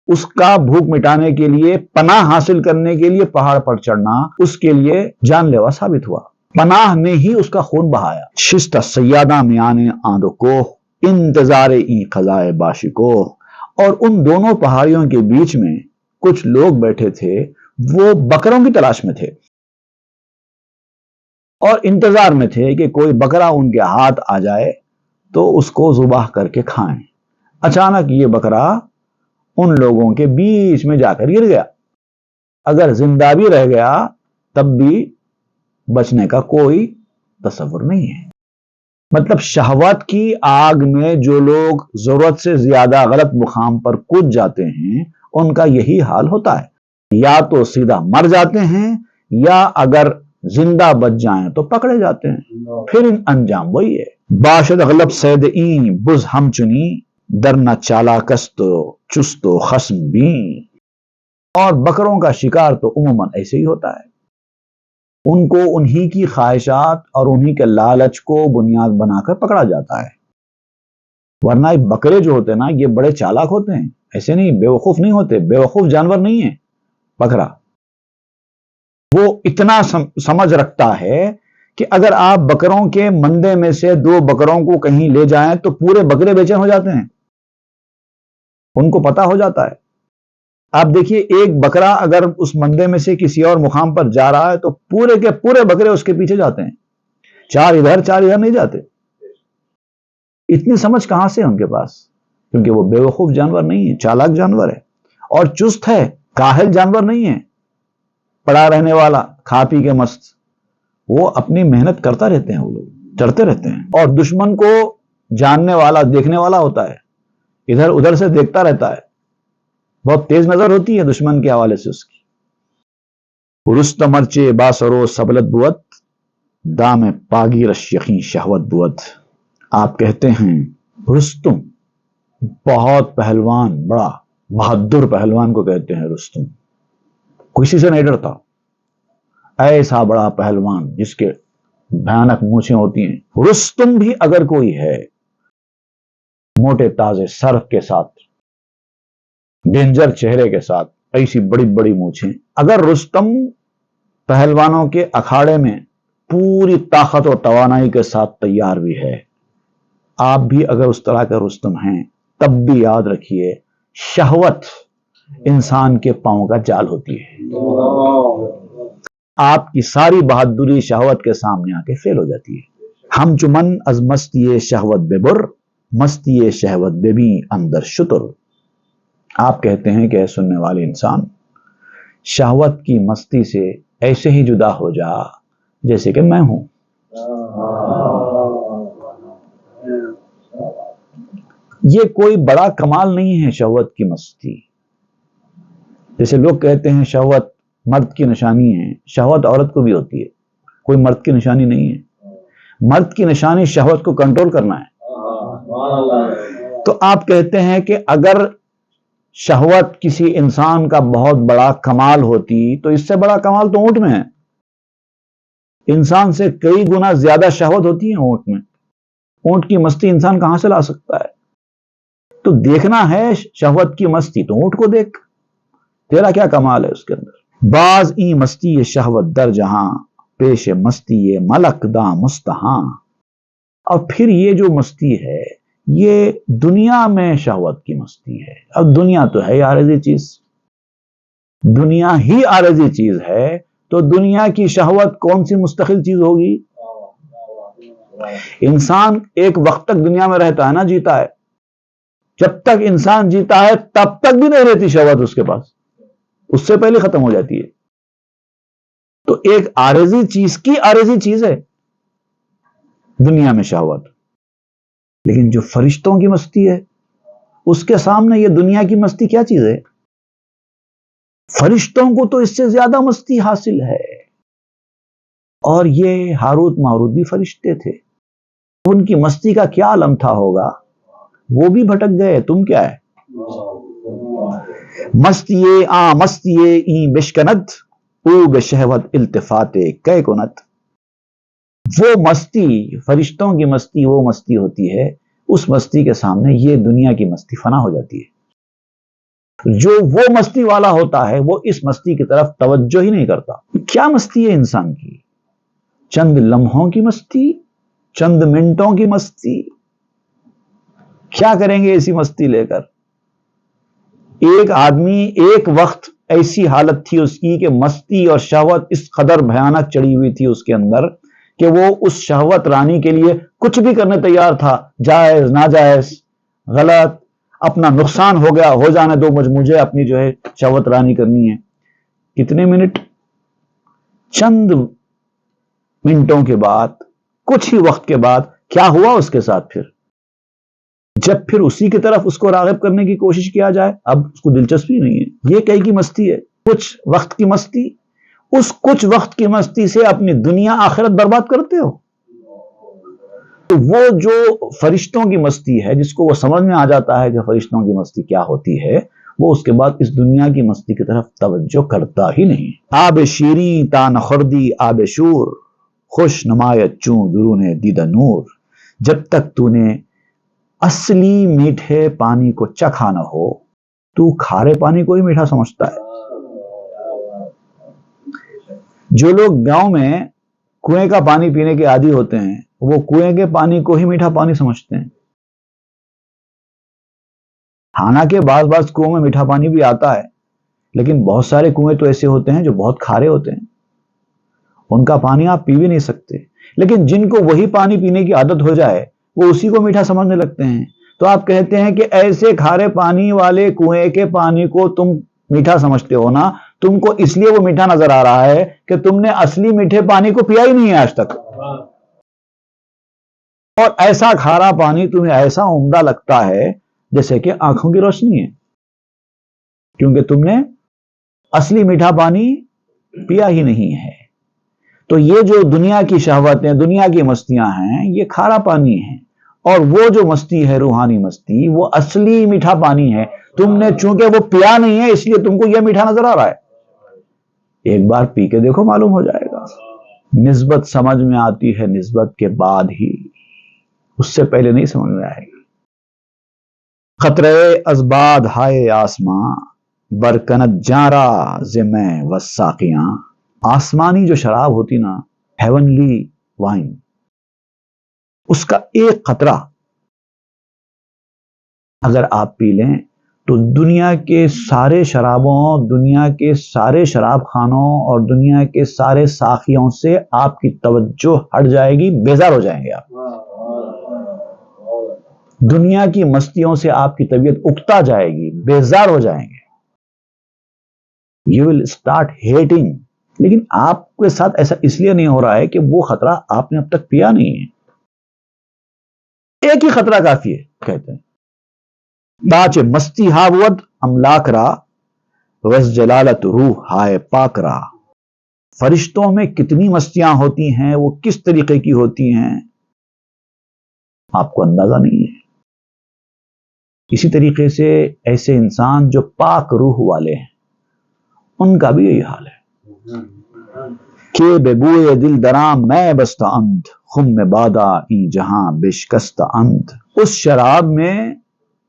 S2: اس کا بھوک مٹانے کے لیے، پناہ حاصل کرنے کے لیے پہاڑ پر چڑھنا اس کے لیے جان لیوا ثابت ہوا. پناہ نے ہی اس کا خون بہایا. شست سیادہ میانے آندو کو انتظار ای خزائے باشکو. اور ان دونوں پہاڑیوں کے بیچ میں کچھ لوگ بیٹھے تھے، وہ بکروں کی تلاش میں تھے اور انتظار میں تھے کہ کوئی بکرا ان کے ہاتھ آ جائے تو اس کو ذبح کر کے کھائیں. اچانک یہ بکرا ان لوگوں کے بیچ میں جا کر گر گیا. اگر زندہ بھی رہ گیا تب بھی بچنے کا کوئی تصور نہیں ہے. مطلب شہوت کی آگ میں جو لوگ ضرورت سے زیادہ غلط مقام پر کود جاتے ہیں ان کا یہی حال ہوتا ہے، یا تو سیدھا مر جاتے ہیں یا اگر زندہ بچ جائیں تو پکڑے جاتے ہیں. پھر انجام وہی ہے. باشد غلب سید این بز ہم چنی، درنا چالاکست چست و خصم بھی. اور بکروں کا شکار تو عموماً ایسے ہی ہوتا ہے، ان کو انہی کی خواہشات اور انہی کے لالچ کو بنیاد بنا کر پکڑا جاتا ہے. ورنہ بکرے جو ہوتے ہیں نا یہ بڑے چالاک ہوتے ہیں، ایسے نہیں، بے وقوف نہیں ہوتے، بے وقوف جانور نہیں ہے بکرا. وہ اتنا سمجھ رکھتا ہے کہ اگر آپ بکروں کے مندے میں سے 2 بکروں کو کہیں لے جائیں تو پورے بکرے بے چین ہو جاتے ہیں، ان کو پتا ہو جاتا ہے. آپ دیکھیے ایک بکرا اگر اس مندے میں سے کسی اور مقام پر جا رہا ہے تو پورے کے پورے بکرے اس کے پیچھے جاتے ہیں، 4 ادھر 4 ادھر نہیں جاتے. اتنی سمجھ کہاں سے ان کے پاس؟ کیونکہ وہ بے وقوف جانور نہیں ہے، چالاک جانور ہے اور چست ہے، کاہل جانور نہیں ہے، پڑا رہنے والا، کھا پی کے مست. وہ اپنی محنت کرتا رہتے ہیں، وہ لوگ چڑھتے رہتے ہیں اور دشمن کو جاننے والا، دیکھنے والا ہوتا ہے، ادھر ادھر سے دیکھتا رہتا ہے، بہت تیز نظر ہوتی ہے دشمن کے حوالے سے اس کی. رستم ارچے باسرو سبلت بوت، دام پاگی رش یقین شہوت بوت. آپ کہتے ہیں رستم بہت پہلوان، بڑا بہادر پہلوان کو کہتے ہیں رستم، کسی سے نہیں ڈرتا، ایسا بڑا پہلوان جس کے بھیانک مونچھیں ہوتی ہیں. رستم بھی اگر کوئی ہے، موٹے تازے سر کے ساتھ، ڈینجر چہرے کے ساتھ، ایسی بڑی بڑی مونچھیں، اگر رستم پہلوانوں کے اکھاڑے میں پوری طاقت اور توانائی کے ساتھ تیار بھی ہے، آپ بھی اگر اس طرح کے رستم ہیں تب بھی یاد رکھیے شہوت انسان کے پاؤں کا جال ہوتی ہے. آپ کی ساری بہادری شہوت کے سامنے آ کے فیل ہو جاتی ہے. ہم چمن از مستی شہوت بے بر، مستی شہوت بے بھی اندر شتر. آپ کہتے ہیں کہ اے سننے والے انسان، شہوت کی مستی سے ایسے ہی جدا ہو جا جیسے کہ میں ہوں. یہ کوئی بڑا کمال نہیں ہے شہوت کی مستی. جیسے لوگ کہتے ہیں شہوت مرد کی نشانی ہے، شہوت عورت کو بھی ہوتی ہے، کوئی مرد کی نشانی نہیں ہے. مرد کی نشانی شہوت کو کنٹرول کرنا ہے. تو آپ کہتے ہیں کہ اگر شہوت کسی انسان کا بہت بڑا کمال ہوتی تو اس سے بڑا کمال تو اونٹ میں ہے. انسان سے کئی گنا زیادہ شہوت ہوتی ہے اونٹ میں. اونٹ کی مستی انسان کہاں سے لا سکتا ہے؟ تو دیکھنا ہے شہوت کی مستی تو اونٹ کو دیکھ، تیرا کیا کمال ہے اس کے اندر. باز ای مستی یہ شہوت در جہاں، پیش مستی یہ ملک دا مستہاں. اور پھر یہ جو مستی ہے یہ دنیا میں شہوت کی مستی ہے. اب دنیا تو ہے عارضی چیز، دنیا ہی عارضی چیز ہے تو دنیا کی شہوت کون سی مستقل چیز ہوگی؟ انسان ایک وقت تک دنیا میں رہتا ہے نا، جیتا ہے، جب تک انسان جیتا ہے تب تک بھی نہیں رہتی شہوت اس کے پاس، اس سے پہلے ختم ہو جاتی ہے. تو ایک عارضی چیز کی عارضی چیز ہے دنیا میں شہوت، لیکن جو فرشتوں کی مستی ہے اس کے سامنے یہ دنیا کی مستی کیا چیز ہے؟ فرشتوں کو تو اس سے زیادہ مستی حاصل ہے، اور یہ ہاروت ماروت بھی فرشتے تھے، ان کی مستی کا کیا عالم تھا ہوگا، وہ بھی بھٹک گئے. تم کیا ہے؟ مستیے این بشکنت او بشہوت التفات کئے کنت. وہ مستی، فرشتوں کی مستی وہ مستی ہوتی ہے، اس مستی کے سامنے یہ دنیا کی مستی فنا ہو جاتی ہے. جو وہ مستی والا ہوتا ہے وہ اس مستی کی طرف توجہ ہی نہیں کرتا. کیا مستی ہے انسان کی؟ چند لمحوں کی مستی، چند منٹوں کی مستی. کیا کریں گے ایسی مستی لے کر؟ ایک آدمی ایک وقت ایسی حالت تھی اس کی کہ مستی اور شہوت اس قدر بھیانک چڑھی ہوئی تھی اس کے اندر کہ وہ اس شہوت رانی کے لیے کچھ بھی کرنے تیار تھا، جائز ناجائز غلط، اپنا نقصان ہو گیا ہو جانے دو، مجھے اپنی جو ہے شہوت رانی کرنی ہے. کتنے منٹ؟ چند منٹوں کے بعد، کچھ ہی وقت کے بعد کیا ہوا اس کے ساتھ؟ پھر جب پھر اسی کی طرف اس کو راغب کرنے کی کوشش کیا جائے اب اس کو دلچسپی نہیں ہے. یہ کئی کی مستی ہے، کچھ وقت کی مستی. اس کچھ وقت کی مستی سے اپنی دنیا آخرت برباد کرتے ہو. تو وہ جو فرشتوں کی مستی ہے جس کو وہ سمجھ میں آ جاتا ہے کہ فرشتوں کی مستی کیا ہوتی ہے، وہ اس کے بعد اس دنیا کی مستی کی طرف توجہ کرتا ہی نہیں. آب شیریں تا نخوردی آب شور، خوش نمایت چوں درون دیدہ نور. جب تک تو نے اصلی میٹھے پانی کو چکھا نہ ہو، تو کھارے پانی کو ہی میٹھا سمجھتا ہے. جو لوگ گاؤں میں کنویں کا پانی پینے کے عادی ہوتے ہیں وہ کنویں کے پانی کو ہی میٹھا پانی سمجھتے ہیں. حالانکہ بعض کنویں میں میٹھا پانی بھی آتا ہے، لیکن بہت سارے کنویں تو ایسے ہوتے ہیں جو بہت کھارے ہوتے ہیں، ان کا پانی آپ پی بھی نہیں سکتے. لیکن جن کو وہی پانی پینے کی عادت ہو جائے وہ اسی کو میٹھا سمجھنے لگتے ہیں. تو آپ کہتے ہیں کہ ایسے کھارے پانی والے کنویں کے پانی کو تم میٹھا سمجھتے ہو نا، تم کو اس لیے وہ میٹھا نظر آ رہا ہے کہ تم نے اصلی میٹھے پانی کو پیا ہی نہیں ہے آج تک، اور ایسا کھارا پانی تمہیں ایسا عمدہ لگتا ہے جیسے کہ آنکھوں کی روشنی ہے، کیونکہ تم نے اصلی میٹھا پانی پیا ہی نہیں ہے. تو یہ جو دنیا کی شہوتیں، دنیا کی مستیاں ہیں، یہ کھارا پانی ہے، اور وہ جو مستی ہے روحانی مستی وہ اصلی میٹھا پانی ہے. تم نے چونکہ وہ پیا نہیں ہے اس لیے تم کو یہ میٹھا نظر آ رہا ہے. ایک بار پی کے دیکھو معلوم ہو جائے گا. نسبت سمجھ میں آتی ہے نسبت کے بعد ہی، اس سے پہلے نہیں سمجھ میں آئے گی. خطرے ازباد ہائے آسماں، برکنت جارا زمیں وساقیاں. آسمانی جو شراب ہوتی نا، ہیونلی وائن، اس کا ایک قطرہ اگر آپ پی لیں تو دنیا کے سارے شرابوں، دنیا کے سارے شراب خانوں اور دنیا کے سارے ساقیوں سے آپ کی توجہ ہٹ جائے گی، بیزار ہو جائیں گے آپ. دنیا کی مستیوں سے آپ کی طبیعت اکتا جائے گی، بیزار ہو جائیں گے. You will start hating. لیکن آپ کے ساتھ ایسا اس لیے نہیں ہو رہا ہے کہ وہ خطرہ آپ نے اب تک پیا نہیں ہے. ایک ہی خطرہ کافی ہے کہتے ہیں. داچ مستی ہاود املاک را، وز جلالت روح ہائے پاک را. فرشتوں میں کتنی مستیاں ہوتی ہیں، وہ کس طریقے کی ہوتی ہیں آپ کو اندازہ نہیں ہے. اسی طریقے سے ایسے انسان جو پاک روح والے ہیں ان کا بھی یہی حال ہے کہ بے بوئے دل درام میں بستہ اند، خم میں بادا ای جہاں بشکستہ اند. اس شراب میں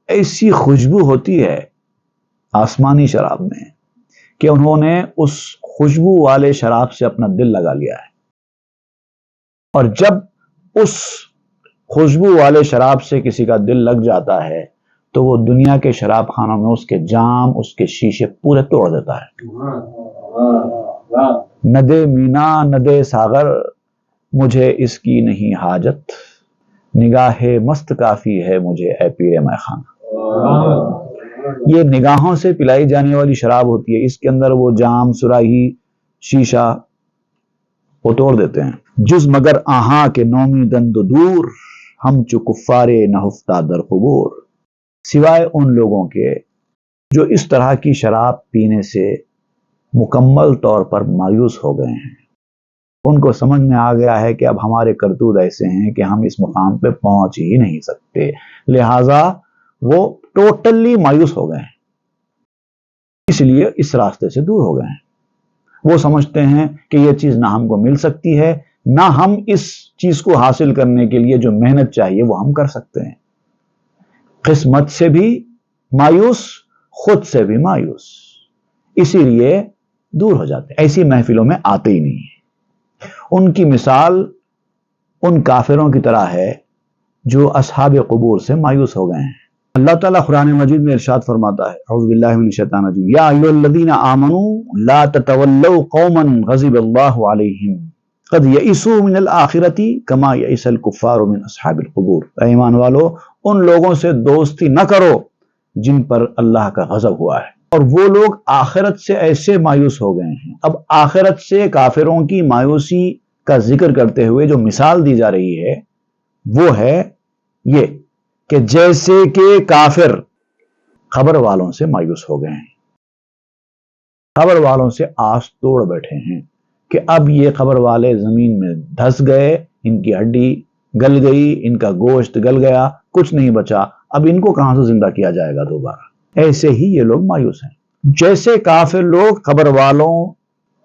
S2: ایسی خوشبو ہوتی ہے، آسمانی شراب میں، کہ انہوں نے اس خوشبو والے شراب سے اپنا دل لگا لیا ہے. اور جب اس خوشبو والے شراب سے کسی کا دل لگ جاتا ہے تو وہ دنیا کے شراب خانوں میں اس کے جام، اس کے شیشے پورے توڑ دیتا ہے. ندے مینا ندے ساغر، مجھے اس کی نہیں حاجت، نگاہ مست کافی ہے مجھے اے پیر میں خانہ. یہ نگاہوں سے پلائی جانے والی شراب ہوتی ہے، اس کے اندر وہ جام، سراہی، شیشہ وہ توڑ دیتے ہیں۔ جز مگر آہاں کے نومی دند دور، ہم چو کفارے نہفتہ در قبور، سوائے ان لوگوں کے جو اس طرح کی شراب پینے سے مکمل طور پر مایوس ہو گئے ہیں، ان کو سمجھ میں آ گیا ہے کہ اب ہمارے کرتوت ایسے ہیں کہ ہم اس مقام پہ پہنچ ہی نہیں سکتے، لہٰذا وہ ٹوٹلی مایوس ہو گئے ہیں، اس لیے اس راستے سے دور ہو گئے ہیں۔ وہ سمجھتے ہیں کہ یہ چیز نہ ہم کو مل سکتی ہے، نہ ہم اس چیز کو حاصل کرنے کے لیے جو محنت چاہیے وہ ہم کر سکتے ہیں۔ قسمت سے بھی مایوس، خود سے بھی مایوس، اسی لیے دور ہو جاتے ہیں، ایسی محفلوں میں آتے ہی نہیں ہیں۔ ان کی مثال ان کافروں کی طرح ہے جو اصحاب قبور سے مایوس ہو گئے ہیں۔ اللہ تعالیٰ قرآن مجید میں ارشاد فرماتا ہے، اعوذ باللہ من الشیطان الرجیم، یا ایھا الذین آمنوا لا تتولوا قوما غضب اللہ علیہم قد یئسوا من الآخرۃ کما یئس الکفار من اصحاب القبور۔ اے ایمان والو، ان لوگوں سے دوستی نہ کرو جن پر اللہ کا غضب ہوا ہے، اور وہ لوگ آخرت سے ایسے مایوس ہو گئے ہیں۔ اب آخرت سے کافروں کی مایوسی کا ذکر کرتے ہوئے جو مثال دی جا رہی ہے وہ ہے یہ کہ جیسے کہ کافر قبر والوں سے مایوس ہو گئے ہیں، قبر والوں سے آس توڑ بیٹھے ہیں کہ اب یہ قبر والے زمین میں دھس گئے، ان کی ہڈی گل گئی، ان کا گوشت گل گیا، کچھ نہیں بچا، اب ان کو کہاں سے زندہ کیا جائے گا دوبارہ۔ ایسے ہی یہ لوگ مایوس ہیں، جیسے کافر لوگ قبر والوں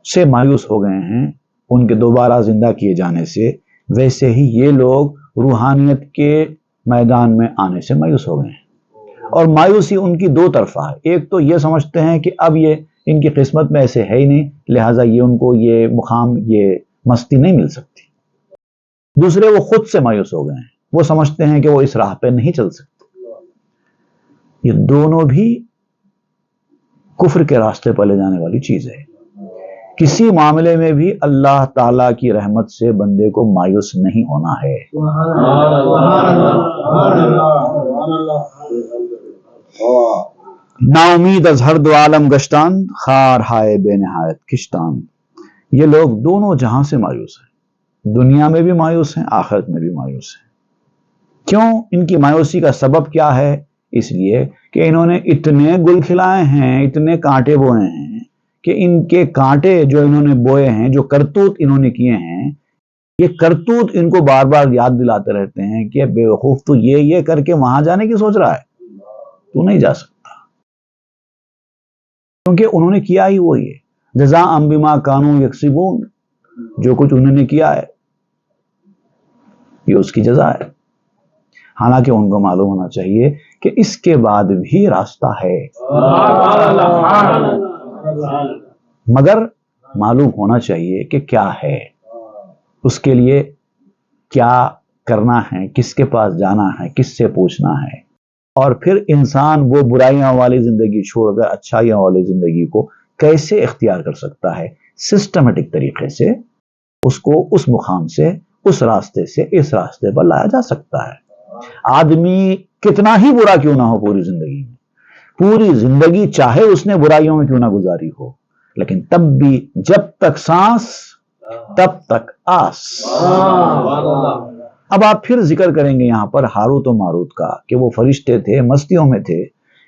S2: سے مایوس ہو گئے ہیں ان کے دوبارہ زندہ کیے جانے سے، ویسے ہی یہ لوگ روحانیت کے میدان میں آنے سے مایوس ہو گئے ہیں۔ اور مایوسی ان کی دو طرفہ ہے، ایک تو یہ سمجھتے ہیں کہ اب یہ ان کی قسمت میں ایسے ہے ہی نہیں، لہٰذا یہ ان کو یہ مقام، یہ مستی نہیں مل سکتی۔ دوسرے وہ خود سے مایوس ہو گئے ہیں، وہ سمجھتے ہیں کہ وہ اس راہ پہ نہیں چل سکتے۔ یہ دونوں بھی کفر کے راستے پر لے جانے والی چیز ہے۔ کسی معاملے میں بھی اللہ تعالیٰ کی رحمت سے بندے کو مایوس نہیں ہونا ہے۔ نا امید از ہر دو عالم گشتان، خار ہائے بے نہایت کشتان۔ یہ لوگ دونوں جہاں سے مایوس ہیں، دنیا میں بھی مایوس ہیں، آخرت میں بھی مایوس ہیں۔ کیوں؟ ان کی مایوسی کا سبب کیا ہے؟ اس لیے کہ انہوں نے اتنے گل کھلائے ہیں، اتنے کانٹے بوئے ہیں کہ ان کے کانٹے جو انہوں نے بوئے ہیں، جو کرتوت انہوں نے کیے ہیں، یہ کرتوت ان کو بار بار یاد دلاتے رہتے ہیں کہ بے وقوف تو یہ کر کے وہاں جانے کی سوچ رہا ہے، تو نہیں جا سکتا، کیونکہ انہوں نے کیا ہی وہی ہے۔ جزاء بما کانوا یکسبون، جو کچھ انہوں نے کیا ہے یہ اس کی جزا ہے۔ حالانکہ ان کو معلوم ہونا چاہیے کہ اس کے بعد بھی راستہ ہے، مگر معلوم ہونا چاہیے کہ کیا ہے، اس کے لیے کیا کرنا ہے، کس کے پاس جانا ہے، کس سے پوچھنا ہے، اور پھر انسان وہ برائیاں والی زندگی چھوڑ کر اچھائیاں والی زندگی کو کیسے اختیار کر سکتا ہے۔ سسٹمیٹک طریقے سے اس کو اس مقام سے، اس راستے سے اس راستے پر لایا جا سکتا ہے۔ آدمی کتنا ہی برا کیوں نہ ہو پوری زندگی میں، پوری زندگی چاہے اس نے برائیوں میں کیوں نہ گزاری ہو، لیکن تب بھی جب تک سانس تب تک آس۔ اب آپ پھر ذکر کریں گے یہاں پر ہاروت و ماروت کا کہ وہ فرشتے تھے، مستیوں میں تھے،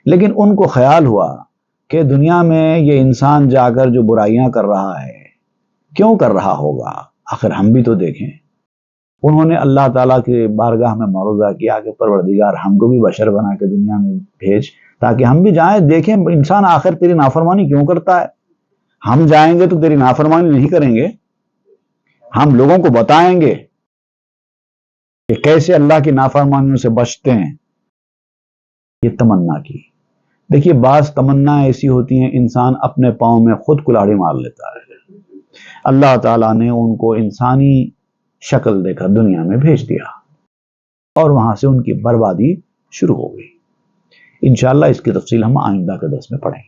S2: لیکن ان کو خیال ہوا کہ دنیا میں یہ انسان جا کر جو برائیاں کر رہا ہے، کیوں کر رہا ہوگا، آخر ہم بھی تو دیکھیں۔ انہوں نے اللہ تعالیٰ کے بارگاہ میں معروضہ کیا کہ پروردگار ہم کو بھی بشر بنا کے دنیا میں بھیج تاکہ ہم بھی جائیں، دیکھیں انسان آخر تیری نافرمانی کیوں کرتا ہے۔ ہم جائیں گے تو تیری نافرمانی نہیں کریں گے، ہم لوگوں کو بتائیں گے کہ کیسے اللہ کی نافرمانیوں سے بچتے ہیں۔ یہ تمنا کی۔ دیکھیے بعض تمنا ایسی ہوتی ہیں انسان اپنے پاؤں میں خود کلاڑی مار لیتا ہے۔ اللہ تعالیٰ نے ان کو انسانی شکل دے کر دنیا میں بھیج دیا اور وہاں سے ان کی بربادی شروع ہو گئی۔ انشاءاللہ اس کی تفصیل ہم آئندہ کے درس میں پڑھیں گے۔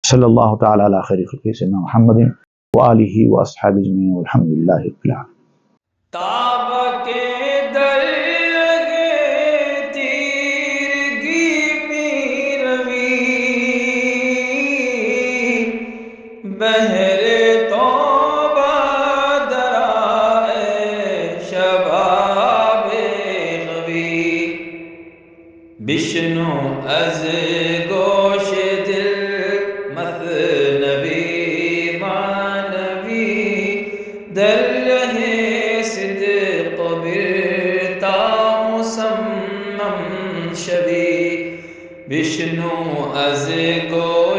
S2: صلی اللہ تعالی علی خیر خلقہ سیدنا محمد وآلہ واصحابہ اجمعین والحمد للہ رب العالمین۔
S1: تاب کے در لگے تیرگی از گوش دل مثنوی معنوی در ره صدق بر تا مصمم شوی بشنو از گوش